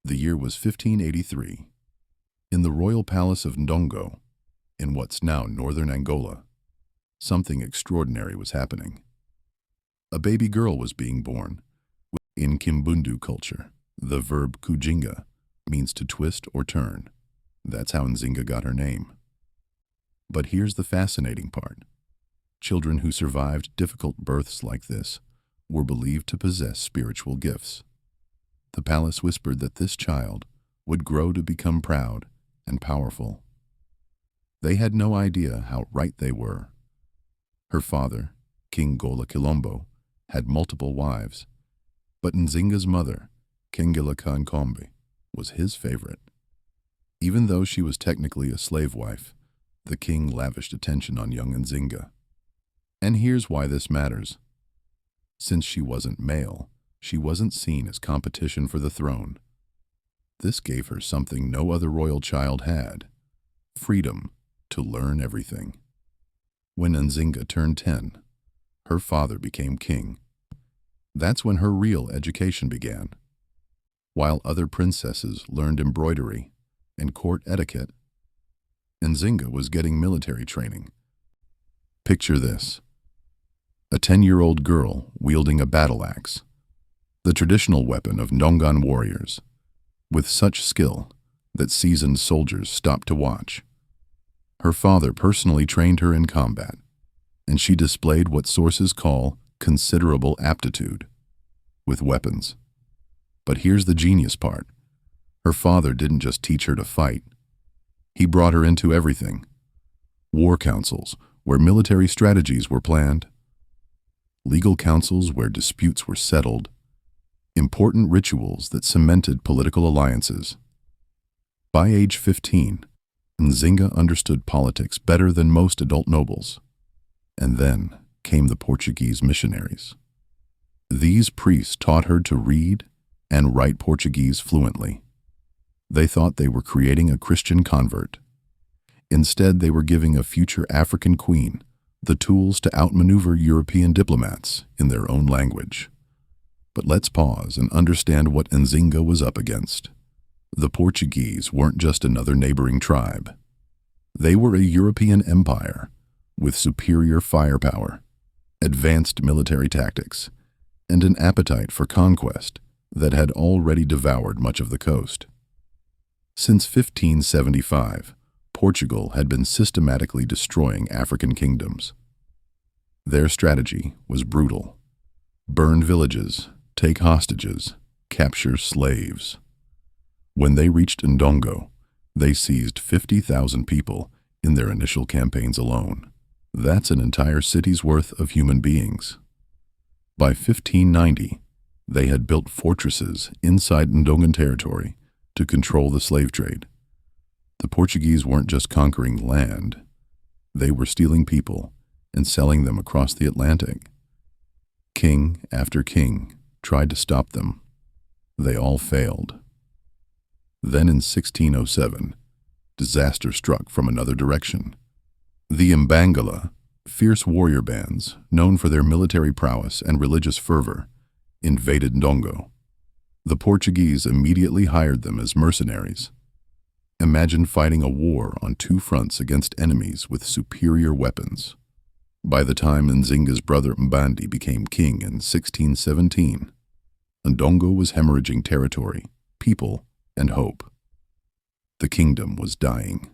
The year was 1583. In the royal palace of Ndongo, in what's now northern Angola, something extraordinary was happening. A baby girl was being born. In Kimbundu culture, the verb kujinga means to twist or turn. That's how Nzinga got her name. But here's the fascinating part. Children who survived difficult births like this were believed to possess spiritual gifts. The palace whispered that this child would grow to become proud and powerful. They had no idea how right they were. Her father, King Gola Kilombo, had multiple wives, but Nzinga's mother, Kengila Kankombe, was his favorite. Even though she was technically a slave wife, the king lavished attention on young Nzinga. And here's why this matters. Since she wasn't male, she wasn't seen as competition for the throne. This gave her something no other royal child had: freedom to learn everything. When Nzinga turned 10, her father became king. That's when her real education began. While other princesses learned embroidery and court etiquette, Nzinga was getting military training. Picture this: a 10-year-old girl wielding a battle axe, the traditional weapon of Ndongan warriors, with such skill that seasoned soldiers stopped to watch. Her father personally trained her in combat, and she displayed what sources call considerable aptitude with weapons. But here's the genius part. Her father didn't just teach her to fight. He brought her into everything: war councils where military strategies were planned, legal councils where disputes were settled, important rituals that cemented political alliances. By age 15, Nzinga understood politics better than most adult nobles. And then came the Portuguese missionaries. These priests taught her to read and write Portuguese fluently. They thought they were creating a Christian convert. Instead, they were giving a future African queen the tools to outmaneuver European diplomats in their own language. But let's pause and understand what Nzinga was up against. The Portuguese weren't just another neighboring tribe. They were a European empire with superior firepower, advanced military tactics, and an appetite for conquest that had already devoured much of the coast. Since 1575, Portugal had been systematically destroying African kingdoms. Their strategy was brutal: burn villages, take hostages, capture slaves. When they reached Ndongo, they seized 50,000 people in their initial campaigns alone. That's an entire city's worth of human beings. By 1590, they had built fortresses inside Ndongan territory to control the slave trade. The Portuguese weren't just conquering land, they were stealing people and selling them across the Atlantic. King after king tried to stop them. They all failed. Then in 1607, disaster struck from another direction. The Imbangala, fierce warrior bands known for their military prowess and religious fervor, invaded Ndongo. The Portuguese immediately hired them as mercenaries. Imagine fighting a war on two fronts against enemies with superior weapons. By the time Nzinga's brother Mbandi became king in 1617, Ndongo was hemorrhaging territory, people, and hope. The kingdom was dying.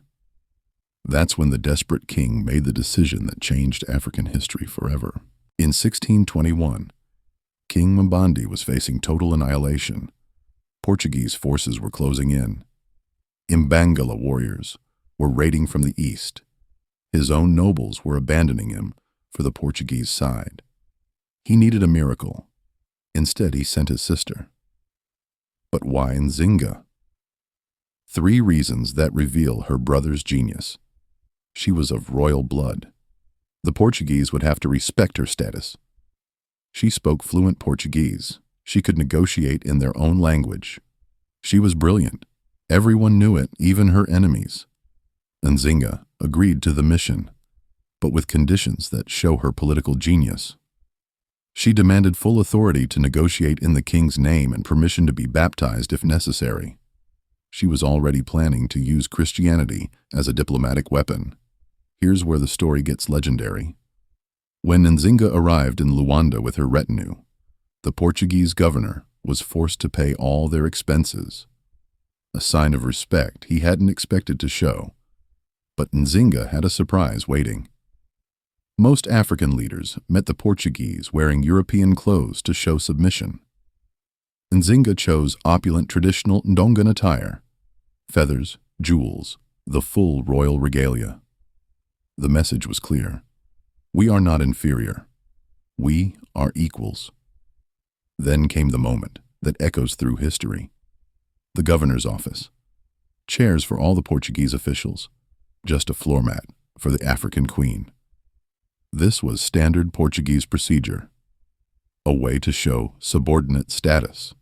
That's when the desperate king made the decision that changed African history forever. In 1621, King Mbandi was facing total annihilation. Portuguese forces were closing in. Imbangala warriors were raiding from the east. His own nobles were abandoning him for the Portuguese side. He needed a miracle. Instead, he sent his sister. But why Nzinga? 3 reasons that reveal her brother's genius. She was of royal blood. The Portuguese would have to respect her status. She spoke fluent Portuguese. She could negotiate in their own language. She was brilliant. Everyone knew it, even her enemies. Nzinga agreed to the mission, but with conditions that show her political genius. She demanded full authority to negotiate in the king's name and permission to be baptized if necessary. She was already planning to use Christianity as a diplomatic weapon. Here's where the story gets legendary. When Nzinga arrived in Luanda with her retinue, the Portuguese governor was forced to pay all their expenses, a sign of respect he hadn't expected to show. But Nzinga had a surprise waiting. Most African leaders met the Portuguese wearing European clothes to show submission. Nzinga chose opulent traditional Ndongan attire, feathers, jewels, the full royal regalia. The message was clear. We are not inferior. We are equals. Then came the moment that echoes through history. The governor's office. Chairs for all the Portuguese officials. Just a floor mat for the African queen. This was standard Portuguese procedure. A way to show subordinate status.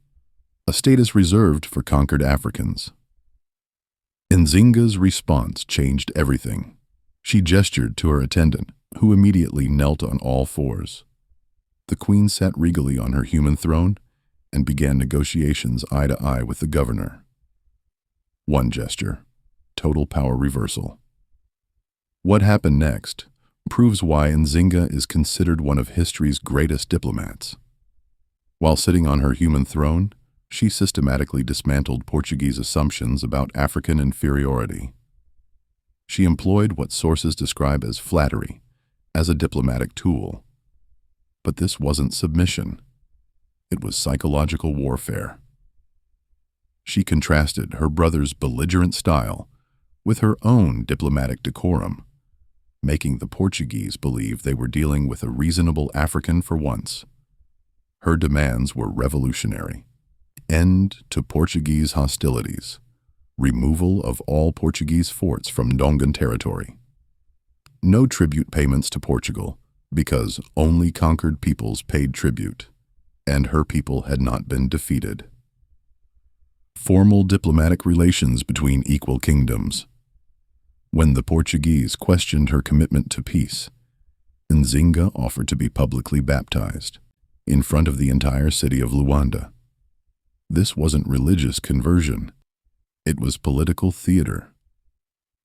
A status reserved for conquered Africans. Nzinga's response changed everything. She gestured to her attendant, who immediately knelt on all fours. The queen sat regally on her human throne and began negotiations eye to eye with the governor. One gesture, total power reversal. What happened next proves why Nzinga is considered one of history's greatest diplomats. While sitting on her human throne, she systematically dismantled Portuguese assumptions about African inferiority. She employed what sources describe as flattery as a diplomatic tool. But this wasn't submission. It was psychological warfare. She contrasted her brother's belligerent style with her own diplomatic decorum, making the Portuguese believe they were dealing with a reasonable African for once. Her demands were revolutionary. End to Portuguese hostilities. Removal of all Portuguese forts from Ndongan territory. No tribute payments to Portugal, because only conquered peoples paid tribute, and her people had not been defeated. Formal diplomatic relations between equal kingdoms. When the Portuguese questioned her commitment to peace, Nzinga offered to be publicly baptized in front of the entire city of Luanda. This wasn't religious conversion. It was political theater.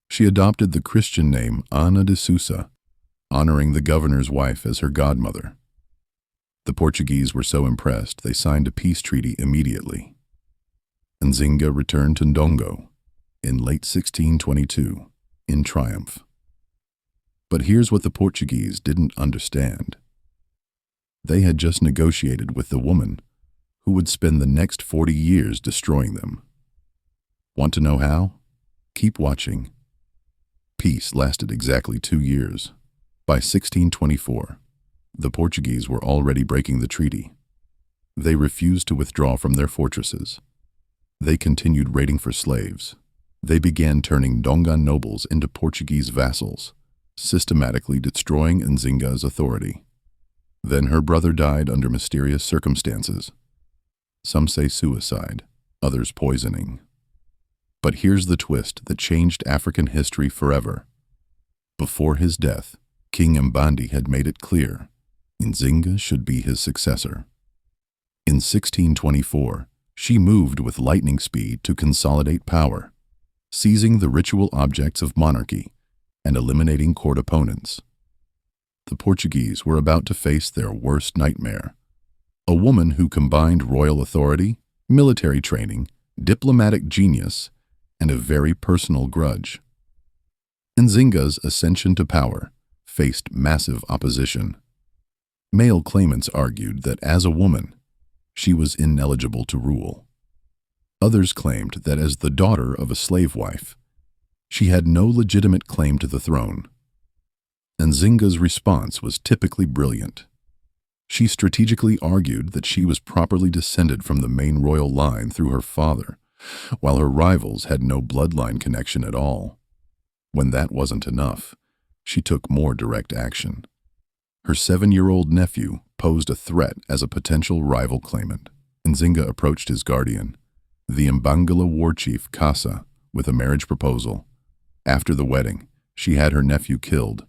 She adopted the Christian name Ana de Sousa, honoring the governor's wife as her godmother. The Portuguese were so impressed they signed a peace treaty immediately. Nzinga returned to Ndongo in late 1622 in triumph. But here's what the Portuguese didn't understand. They had just negotiated with the woman who would spend the next 40 years destroying them. Want to know how? Keep watching. Peace lasted exactly 2 years. By 1624, the Portuguese were already breaking the treaty. They refused to withdraw from their fortresses. They continued raiding for slaves. They began turning Ndongan nobles into Portuguese vassals, systematically destroying Nzinga's authority. Then her brother died under mysterious circumstances. Some say suicide, others poisoning. But here's the twist that changed African history forever. Before his death, King Mbandi had made it clear Nzinga should be his successor. In 1624, she moved with lightning speed to consolidate power, seizing the ritual objects of monarchy and eliminating court opponents. The Portuguese were about to face their worst nightmare. A woman who combined royal authority, military training, diplomatic genius, and a very personal grudge. Nzinga's ascension to power faced massive opposition. Male claimants argued that as a woman, she was ineligible to rule. Others claimed that as the daughter of a slave wife, she had no legitimate claim to the throne. Nzinga's response was typically brilliant. She strategically argued that she was properly descended from the main royal line through her father, while her rivals had no bloodline connection at all. When that wasn't enough, she took more direct action. Her 7-year-old nephew posed a threat as a potential rival claimant. Nzinga approached his guardian, the Imbangala war chief Kasa, with a marriage proposal. After the wedding, she had her nephew killed.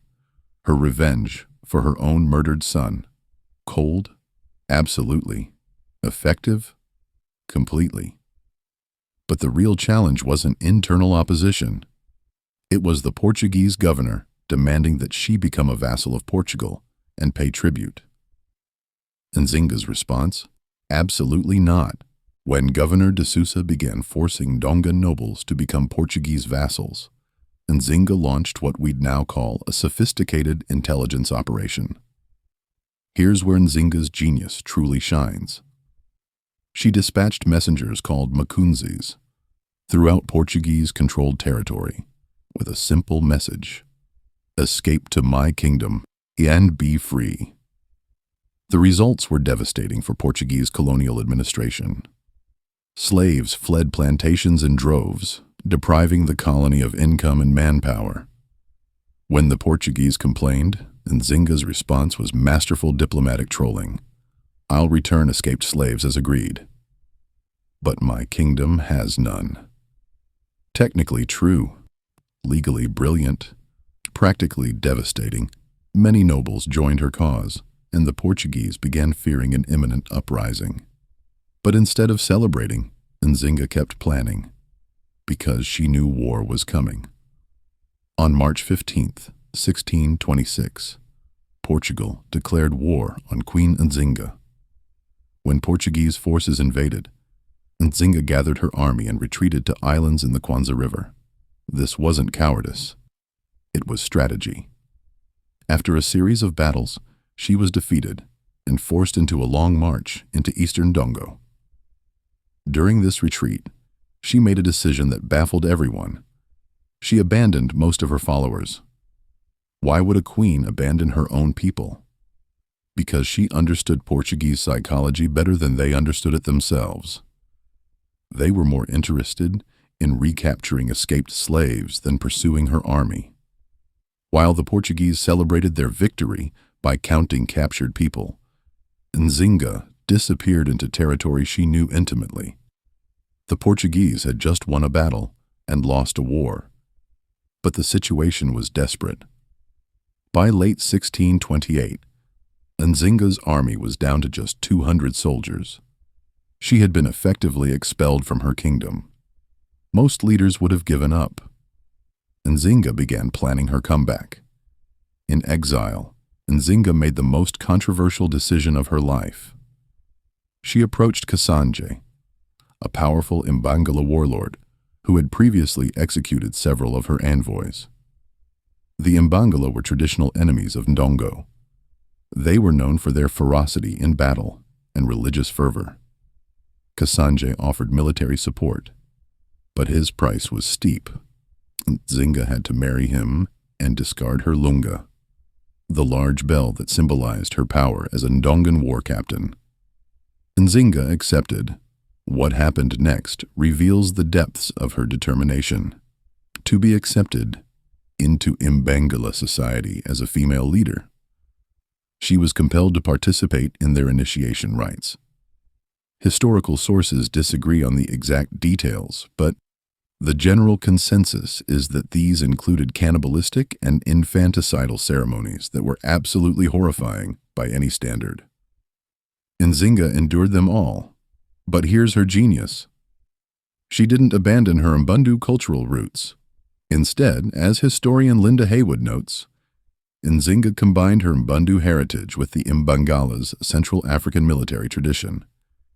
Her revenge for her own murdered son. Cold? Absolutely. Effective? Completely. But the real challenge wasn't internal opposition. It was the Portuguese governor demanding that she become a vassal of Portugal and pay tribute. Nzinga's response? Absolutely not. When Governor de Sousa began forcing Ndonga nobles to become Portuguese vassals, Nzinga launched what we'd now call a sophisticated intelligence operation. Here's where Nzinga's genius truly shines. She dispatched messengers called Macunzis throughout Portuguese-controlled territory with a simple message: escape to my kingdom and be free. The results were devastating for Portuguese colonial administration. Slaves fled plantations in droves, depriving the colony of income and manpower. When the Portuguese complained, Nzinga's response was masterful diplomatic trolling. I'll return escaped slaves as agreed. But my kingdom has none. Technically true, legally brilliant, practically devastating, many nobles joined her cause, and the Portuguese began fearing an imminent uprising. But instead of celebrating, Nzinga kept planning, because she knew war was coming. On March 15th, 1626, Portugal declared war on Queen Nzinga. When Portuguese forces invaded, Nzinga gathered her army and retreated to islands in the Kwanza River. This wasn't cowardice. It was strategy. After a series of battles, she was defeated and forced into a long march into eastern Ndongo. During this retreat, she made a decision that baffled everyone. She abandoned most of her followers. Why would a queen abandon her own people? Because she understood Portuguese psychology better than they understood it themselves. They were more interested in recapturing escaped slaves than pursuing her army. While the Portuguese celebrated their victory by counting captured people, Nzinga disappeared into territory she knew intimately. The Portuguese had just won a battle and lost a war, but the situation was desperate. By late 1628, Nzinga's army was down to just 200 soldiers. She had been effectively expelled from her kingdom. Most leaders would have given up. Nzinga began planning her comeback. In exile, Nzinga made the most controversial decision of her life. She approached Kasanje, a powerful Imbangala warlord who had previously executed several of her envoys. The Imbangala were traditional enemies of Ndongo. They were known for their ferocity in battle and religious fervor. Kasanje offered military support, but his price was steep. Nzinga had to marry him and discard her lunga, the large bell that symbolized her power as a Ndongan war captain. Nzinga accepted. What happened next reveals the depths of her determination to be accepted into Imbangala society as a female leader. She was compelled to participate in their initiation rites. Historical sources disagree on the exact details, but the general consensus is that these included cannibalistic and infanticidal ceremonies that were absolutely horrifying by any standard. Nzinga endured them all, but here's her genius. She didn't abandon her Mbundu cultural roots. Instead, as historian Linda Haywood notes, Nzinga combined her Mbundu heritage with the Imbangala's Central African military tradition,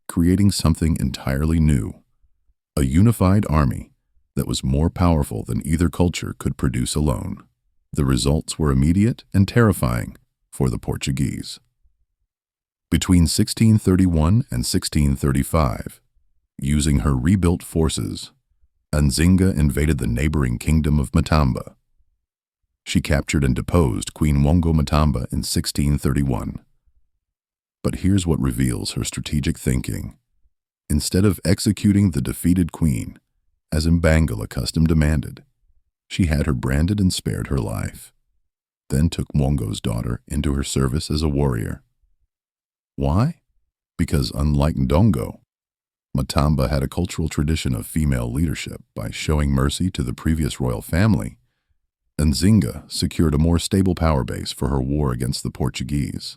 creating something entirely new, a unified army that was more powerful than either culture could produce alone. The results were immediate and terrifying for the Portuguese. Between 1631 and 1635, using her rebuilt forces, Nzinga invaded the neighboring kingdom of Matamba. She captured and deposed Queen Mwongo Matamba in 1631. But here's what reveals her strategic thinking. Instead of executing the defeated queen, as Imbangala custom demanded, she had her branded and spared her life, then took Mwongo's daughter into her service as a warrior. Why? Because unlike Ndongo, Matamba had a cultural tradition of female leadership. By showing mercy to the previous royal family, Nzinga secured a more stable power base for her war against the Portuguese.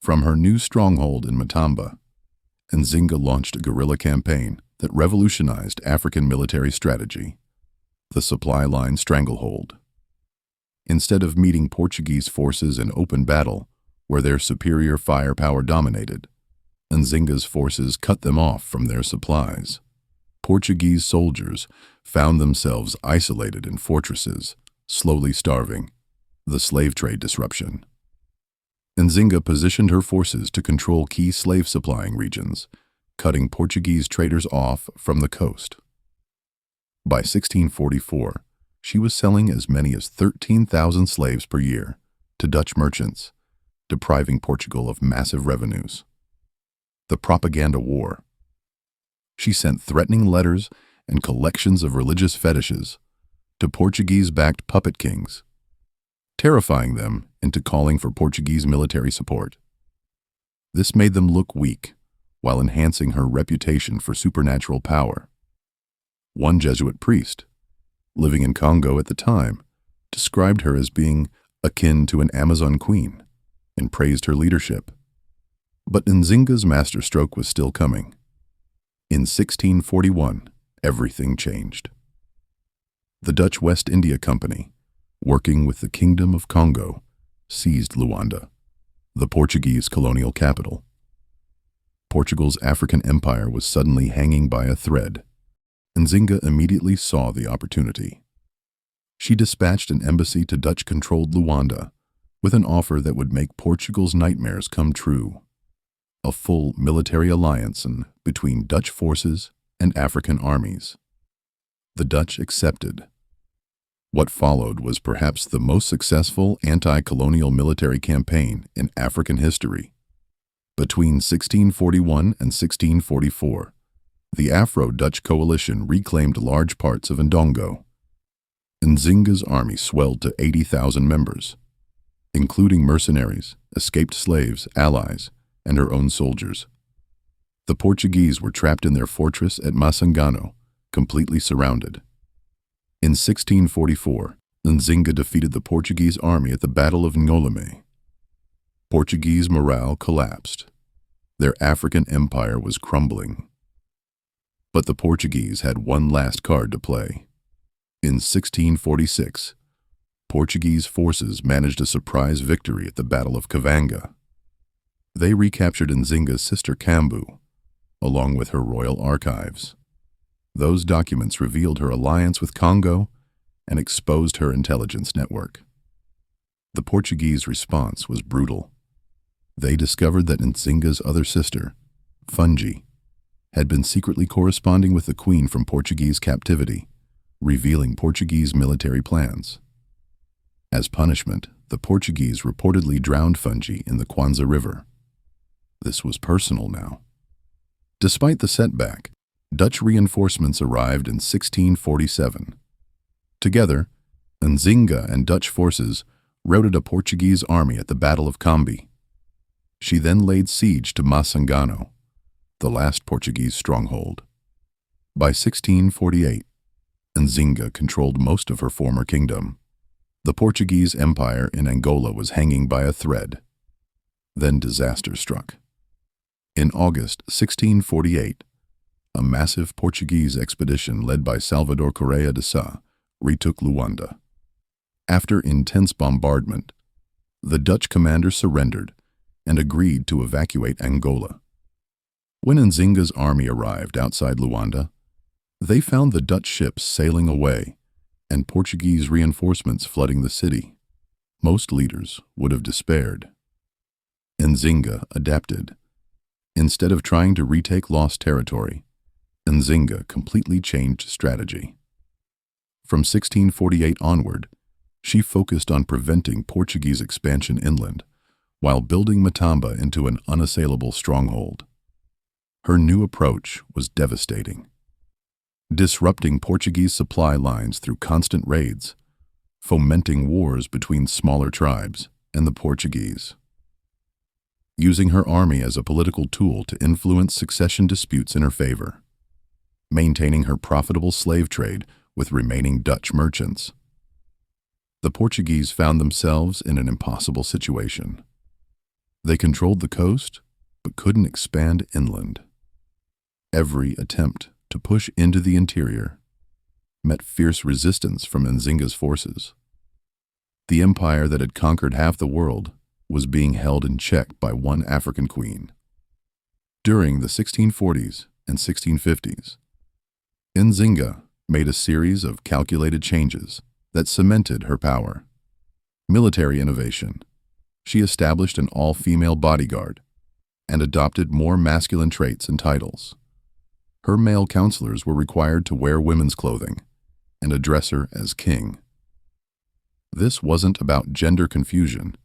From her new stronghold in Matamba, Nzinga launched a guerrilla campaign that revolutionized African military strategy: the supply line stranglehold. Instead of meeting Portuguese forces in open battle, where their superior firepower dominated, Nzinga's forces cut them off from their supplies. Portuguese soldiers found themselves isolated in fortresses, slowly starving. The slave trade disruption. Nzinga positioned her forces to control key slave-supplying regions, cutting Portuguese traders off from the coast. By 1644, she was selling as many as 13,000 slaves per year to Dutch merchants, depriving Portugal of massive revenues. The propaganda war. She sent threatening letters and collections of religious fetishes to Portuguese-backed puppet kings, terrifying them into calling for Portuguese military support. This made them look weak, while enhancing her reputation for supernatural power. One Jesuit priest, living in Congo at the time, described her as being akin to an Amazon queen and praised her leadership. But Nzinga's masterstroke was still coming. In 1641, everything changed. The Dutch West India Company, working with the Kingdom of Congo, seized Luanda, the Portuguese colonial capital. Portugal's African empire was suddenly hanging by a thread. Nzinga immediately saw the opportunity. She dispatched an embassy to Dutch-controlled Luanda with an offer that would make Portugal's nightmares come true: a full military alliance between Dutch forces and African armies. The Dutch accepted. What followed was perhaps the most successful anti-colonial military campaign in African history. Between 1641 and 1644, the Afro-Dutch coalition reclaimed large parts of Ndongo. Nzinga's army swelled to 80,000 members, including mercenaries, escaped slaves, allies, and her own soldiers. The Portuguese were trapped in their fortress at Masangano, completely surrounded. In 1644, Nzinga defeated the Portuguese army at the Battle of Ngoleme. Portuguese morale collapsed. Their African empire was crumbling. But the Portuguese had one last card to play. In 1646, Portuguese forces managed a surprise victory at the Battle of Cavanga. They recaptured Nzinga's sister Cambu, along with her royal archives. Those documents revealed her alliance with Congo and exposed her intelligence network. The Portuguese response was brutal. They discovered that Nzinga's other sister, Fungi, had been secretly corresponding with the queen from Portuguese captivity, revealing Portuguese military plans. As punishment, the Portuguese reportedly drowned Fungi in the Kwanza River. This was personal now. Despite the setback, Dutch reinforcements arrived in 1647. Together, Nzinga and Dutch forces routed a Portuguese army at the Battle of Cambi. She then laid siege to Masangano, the last Portuguese stronghold. By 1648, Nzinga controlled most of her former kingdom. The Portuguese Empire in Angola was hanging by a thread. Then disaster struck. In August 1648, a massive Portuguese expedition led by Salvador Correia de Sá retook Luanda. After intense bombardment, the Dutch commander surrendered and agreed to evacuate Angola. When Nzinga's army arrived outside Luanda, they found the Dutch ships sailing away and Portuguese reinforcements flooding the city. Most leaders would have despaired. Nzinga adapted. Instead of trying to retake lost territory, Nzinga completely changed strategy. From 1648 onward, she focused on preventing Portuguese expansion inland, while building Matamba into an unassailable stronghold. Her new approach was devastating, disrupting Portuguese supply lines through constant raids, fomenting wars between smaller tribes and the Portuguese. Using her army as a political tool to influence succession disputes in her favor, maintaining her profitable slave trade with remaining Dutch merchants. The Portuguese found themselves in an impossible situation. They controlled the coast, but couldn't expand inland. Every attempt to push into the interior, met fierce resistance from Nzinga's forces. The empire that had conquered half the world was being held in check by one African queen. During the 1640s and 1650s, Nzinga made a series of calculated changes that cemented her power. Military innovation. She established an all-female bodyguard and adopted more masculine traits and titles. Her male counselors were required to wear women's clothing and address her as king. This wasn't about gender confusion.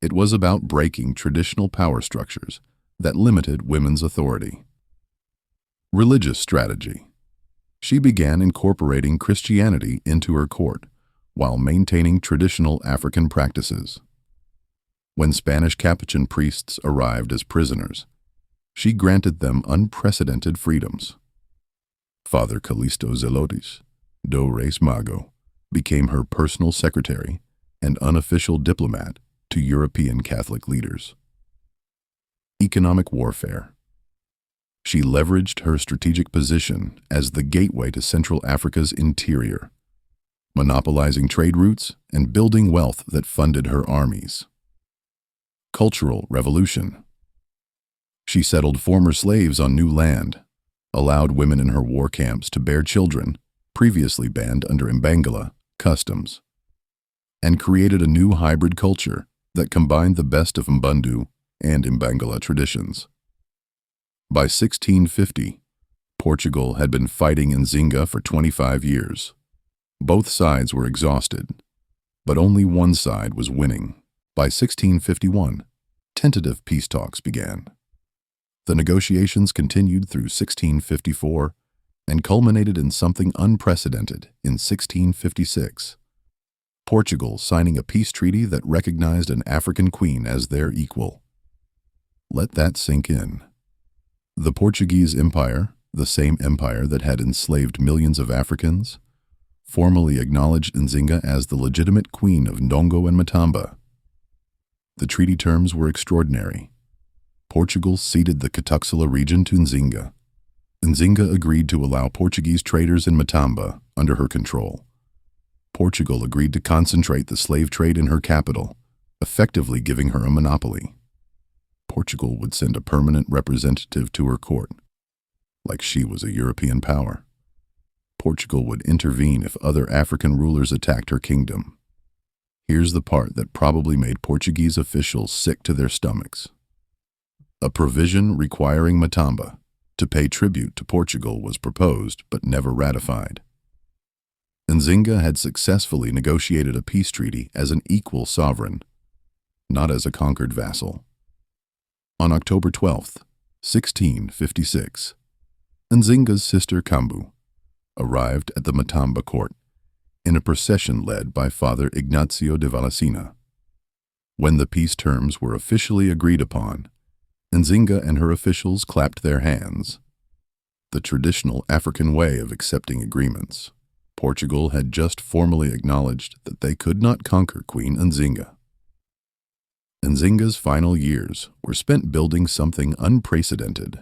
It was about breaking traditional power structures that limited women's authority. Religious strategy. She began incorporating Christianity into her court while maintaining traditional African practices. When Spanish Capuchin priests arrived as prisoners, she granted them unprecedented freedoms. Father Callisto Zelotes, do Reis Mago, became her personal secretary and unofficial diplomat to European Catholic leaders. Economic warfare. She leveraged her strategic position as the gateway to Central Africa's interior, monopolizing trade routes and building wealth that funded her armies. Cultural revolution. She settled former slaves on new land, allowed women in her war camps to bear children previously banned under Imbangala customs, and created a new hybrid culture that combined the best of Mbundu and Imbangala traditions. By 1650, Portugal had been fighting Nzinga for 25 years. Both sides were exhausted, but only one side was winning. By 1651, tentative peace talks began. The negotiations continued through 1654 and culminated in something unprecedented in 1656. Portugal signing a peace treaty that recognized an African queen as their equal. Let that sink in. The Portuguese Empire, the same empire that had enslaved millions of Africans, formally acknowledged Nzinga as the legitimate queen of Ndongo and Matamba. The treaty terms were extraordinary. Portugal ceded the Katuxila region to Nzinga. Nzinga agreed to allow Portuguese traders in Matamba under her control. Portugal agreed to concentrate the slave trade in her capital, effectively giving her a monopoly. Portugal would send a permanent representative to her court, like she was a European power. Portugal would intervene if other African rulers attacked her kingdom. Here's the part that probably made Portuguese officials sick to their stomachs. A provision requiring Matamba to pay tribute to Portugal was proposed but never ratified. Nzinga had successfully negotiated a peace treaty as an equal sovereign, not as a conquered vassal. On October 12, 1656, Nzinga's sister Kambu arrived at the Matamba court in a procession led by Father Ignacio de Vallecina. When the peace terms were officially agreed upon, Nzinga and her officials clapped their hands. The traditional African way of accepting agreements. Portugal had just formally acknowledged that they could not conquer Queen Nzinga. Nzinga's final years were spent building something unprecedented,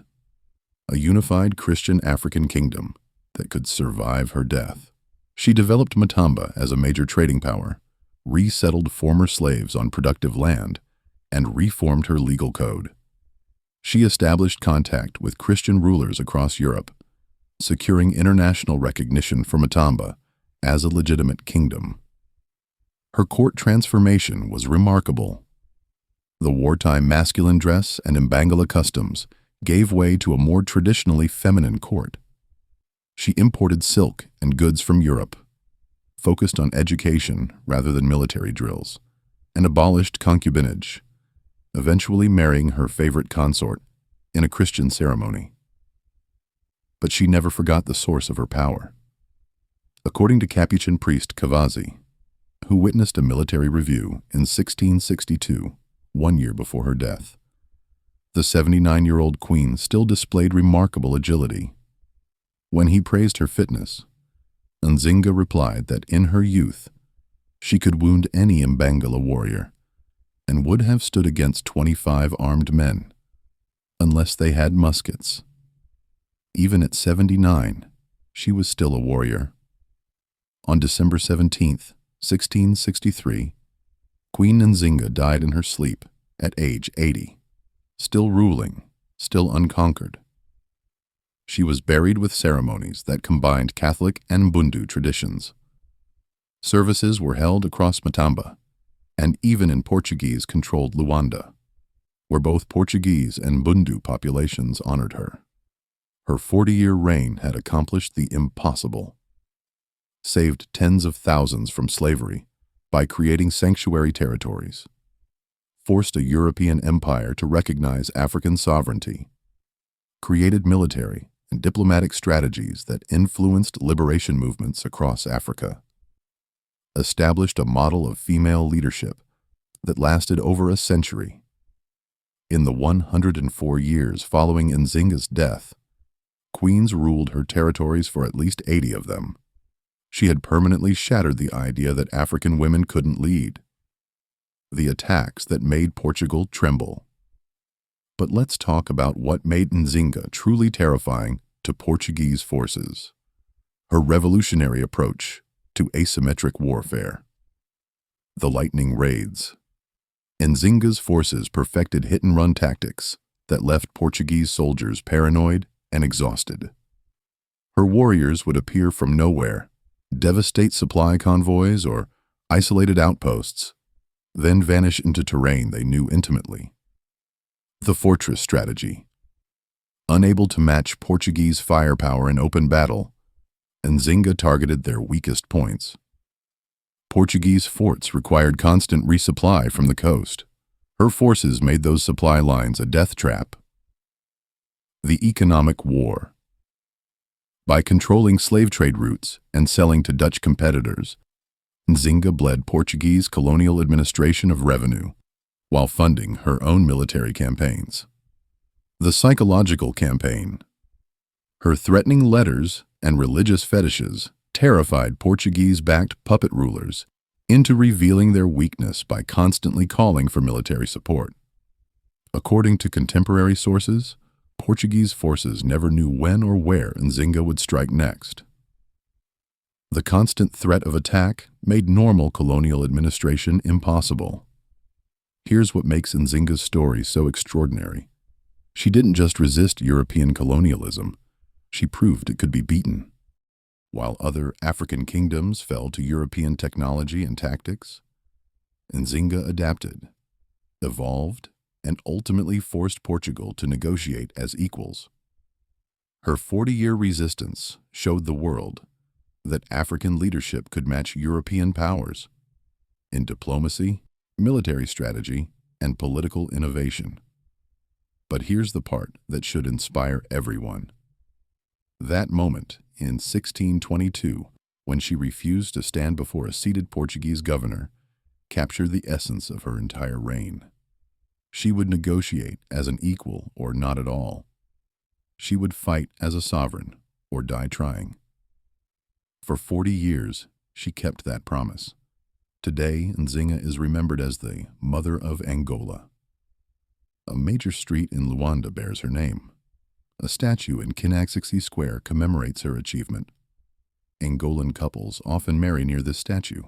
a unified Christian African kingdom that could survive her death. She developed Matamba as a major trading power, resettled former slaves on productive land, and reformed her legal code. She established contact with Christian rulers across Europe, securing international recognition for Matamba as a legitimate kingdom. Her court transformation was remarkable. The wartime masculine dress and Imbangala customs gave way to a more traditionally feminine court. She imported silk and goods from Europe, focused on education rather than military drills, and abolished concubinage, eventually marrying her favorite consort in a Christian ceremony. But she never forgot the source of her power. According to Capuchin priest Cavazzi, who witnessed a military review in 1662, 1 year before her death, the 79-year-old queen still displayed remarkable agility. When he praised her fitness, Nzinga replied that in her youth, she could wound any Imbangala warrior and would have stood against 25 armed men, unless they had muskets. Even at 79, she was still a warrior. On December 17th, 1663, Queen Nzinga died in her sleep at age 80, still ruling, still unconquered. She was buried with ceremonies that combined Catholic and Bundu traditions. Services were held across Matamba, and even in Portuguese-controlled Luanda, where both Portuguese and Bundu populations honored her. Her 40-year reign had accomplished the impossible, saved tens of thousands from slavery by creating sanctuary territories, forced a European empire to recognize African sovereignty, created military and diplomatic strategies that influenced liberation movements across Africa, established a model of female leadership that lasted over a century. In the 104 years following Nzinga's death, queens ruled her territories for at least 80 of them. She had permanently shattered the idea that African women couldn't lead, the attacks that made Portugal tremble. But let's talk about what made Nzinga truly terrifying to Portuguese forces: her revolutionary approach to asymmetric warfare. The lightning raids. Nzinga's forces perfected hit-and-run tactics that left Portuguese soldiers paranoid and exhausted. Her warriors would appear from nowhere, devastate supply convoys or isolated outposts, then vanish into terrain they knew intimately. The fortress strategy. Unable to match Portuguese firepower in open battle, Nzinga targeted their weakest points. Portuguese forts required constant resupply from the coast. Her forces made those supply lines a death trap. The economic war. By controlling slave trade routes and selling to Dutch competitors, Nzinga bled Portuguese colonial administration of revenue, while funding her own military campaigns. The psychological campaign. Her threatening letters and religious fetishes terrified Portuguese-backed puppet rulers into revealing their weakness by constantly calling for military support. According to contemporary sources, Portuguese forces never knew when or where Nzinga would strike next. The constant threat of attack made normal colonial administration impossible. Here's what makes Nzinga's story so extraordinary. She didn't just resist European colonialism, she proved it could be beaten. While other African kingdoms fell to European technology and tactics, Nzinga adapted, evolved, and ultimately forced Portugal to negotiate as equals. Her 40-year resistance showed the world that African leadership could match European powers in diplomacy, military strategy, and political innovation. But here's the part that should inspire everyone. That moment in 1622, when she refused to stand before a seated Portuguese governor, captured the essence of her entire reign. She would negotiate as an equal or not at all. She would fight as a sovereign or die trying. For 40 years, she kept that promise. Today, Nzinga is remembered as the Mother of Angola. A major street in Luanda bears her name. A statue in Kinaxixi Square commemorates her achievement. Angolan couples often marry near this statue,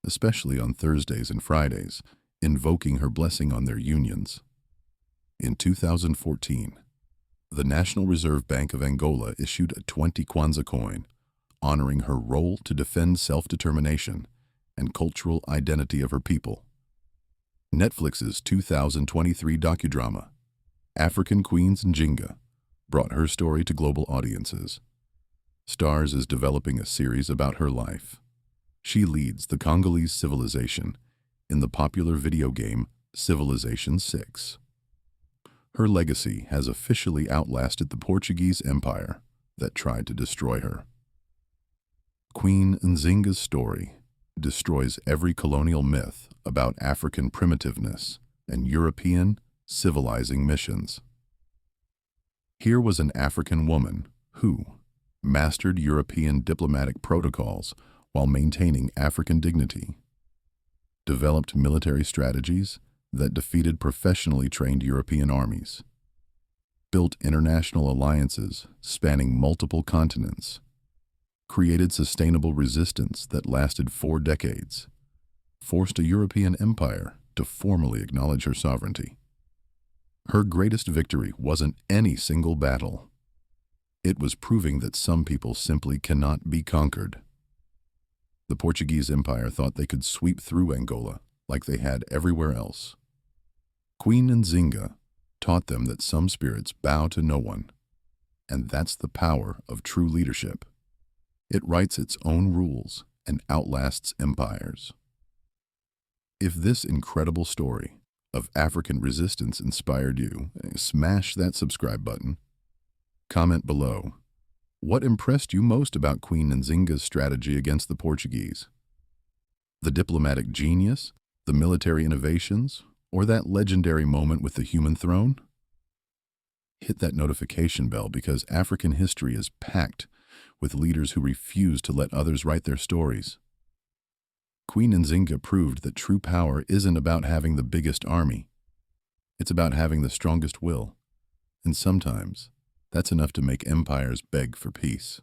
especially on Thursdays and Fridays, invoking her blessing on their unions. In 2014, the National Reserve Bank of Angola issued a 20 kwanza coin, honoring her role to defend self-determination and cultural identity of her people. Netflix's 2023 docudrama, African Queen Nzinga, brought her story to global audiences. Stars is developing a series about her life. She leads the Congolese civilization in the popular video game Civilization VI. Her legacy has officially outlasted the Portuguese Empire that tried to destroy her. Queen Nzinga's story destroys every colonial myth about African primitiveness and European civilizing missions. Here was an African woman who mastered European diplomatic protocols while maintaining African dignity, developed military strategies that defeated professionally trained European armies, built international alliances spanning multiple continents, created sustainable resistance that lasted 4 decades, forced a European empire to formally acknowledge her sovereignty. Her greatest victory wasn't any single battle. It was proving that some people simply cannot be conquered. The Portuguese Empire thought they could sweep through Angola like they had everywhere else. Queen Nzinga taught them that some spirits bow to no one, and that's the power of true leadership. It writes its own rules and outlasts empires. If this incredible story of African resistance inspired you, smash that subscribe button. Comment below. What impressed you most about Queen Nzinga's strategy against the Portuguese? The diplomatic genius, the military innovations, or that legendary moment with the human throne? Hit that notification bell because African history is packed with leaders who refuse to let others write their stories. Queen Nzinga proved that true power isn't about having the biggest army. It's about having the strongest will. And sometimes, that's enough to make empires beg for peace.